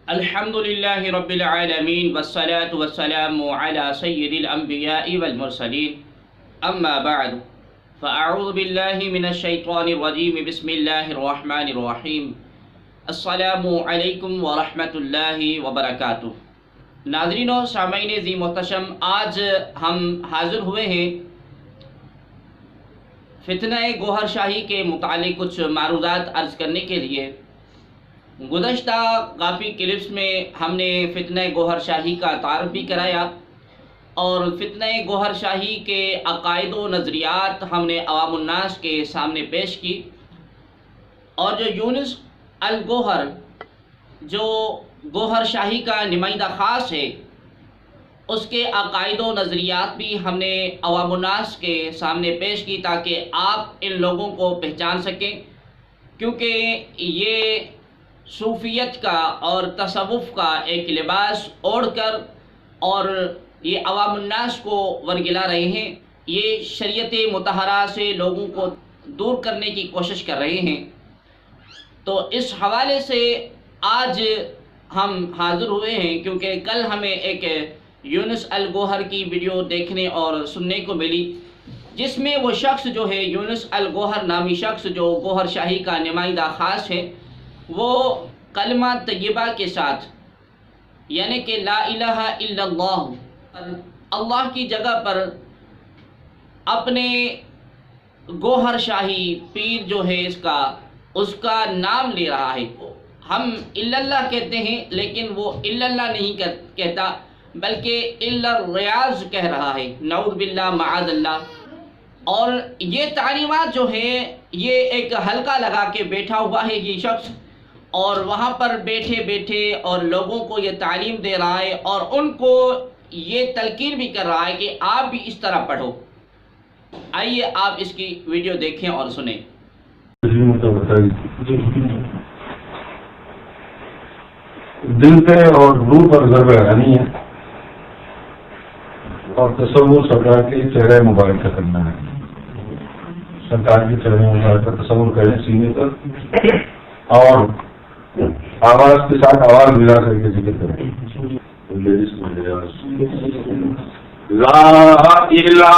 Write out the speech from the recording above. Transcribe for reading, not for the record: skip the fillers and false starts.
الحمد للہ رب العالمین والصلاة والسلام علی سید الانبیاء والمرسلین اما بعد فاعوذ باللہ من الشیطان الرجیم بسم اللہ الرحمن الرحیم السلام علیکم ورحمۃ اللہ وبرکاتہ۔ ناظرین و سامعین ذی محتشم، آج ہم حاضر ہوئے ہیں فتنہ گوہر شاہی کے متعلق کچھ معروضات عرض کرنے کے لیے۔ گزشتہ کافی کلپس میں ہم نے فتنہ گوہر شاہی کا تعارف بھی کرایا اور فتنہ گوہر شاہی کے عقائد و نظریات ہم نے عوام الناس کے سامنے پیش کی، اور جو یونس الگوہر جو گوہر شاہی کا نمائندہ خاص ہے، اس کے عقائد و نظریات بھی ہم نے عوام الناس کے سامنے پیش کی تاکہ آپ ان لوگوں کو پہچان سکیں، کیونکہ یہ صوفیت کا اور تصوف کا ایک لباس اوڑھ کر اور یہ عوام الناس کو ورگلا رہے ہیں، یہ شریعت مطہرہ سے لوگوں کو دور کرنے کی کوشش کر رہے ہیں۔ تو اس حوالے سے آج ہم حاضر ہوئے ہیں کیونکہ کل ہمیں ایک یونس الگوہر کی ویڈیو دیکھنے اور سننے کو ملی، جس میں وہ شخص جو ہے یونس الگوہر نامی شخص جو گوہر شاہی کا نمائندہ خاص ہے، وہ کلمہ طیبہ کے ساتھ یعنی کہ لا الہ الا اللہ، اللہ کی جگہ پر اپنے گوہر شاہی پیر جو ہے اس کا نام لے رہا ہے۔ ہم الا اللہ کہتے ہیں لیکن وہ الا اللہ نہیں کہتا بلکہ الا الریاض کہہ رہا ہے، نعوذ باللہ معاذ اللہ۔ اور یہ تعلیمات جو ہے یہ ایک حلقہ لگا کے بیٹھا ہوا ہے یہ شخص، اور وہاں پر بیٹھے بیٹھے اور لوگوں کو یہ تعلیم دے رہا ہے اور ان کو یہ تلقین بھی کر رہا ہے کہ آپ بھی اس طرح پڑھو۔ آئیے آپ اس کی ویڈیو دیکھیں اور سنیں۔ دل پہ اور روح پر ضرب لگانی ہے اور تصور سرکار کے چہرے مبارک کا کرنا ہے۔ سرکار کے چہرے مبارک کا تصور کریں سینے پر اور آواز کے ساتھ آواز ملا کر کے ذکر کریں۔ لا الہ الا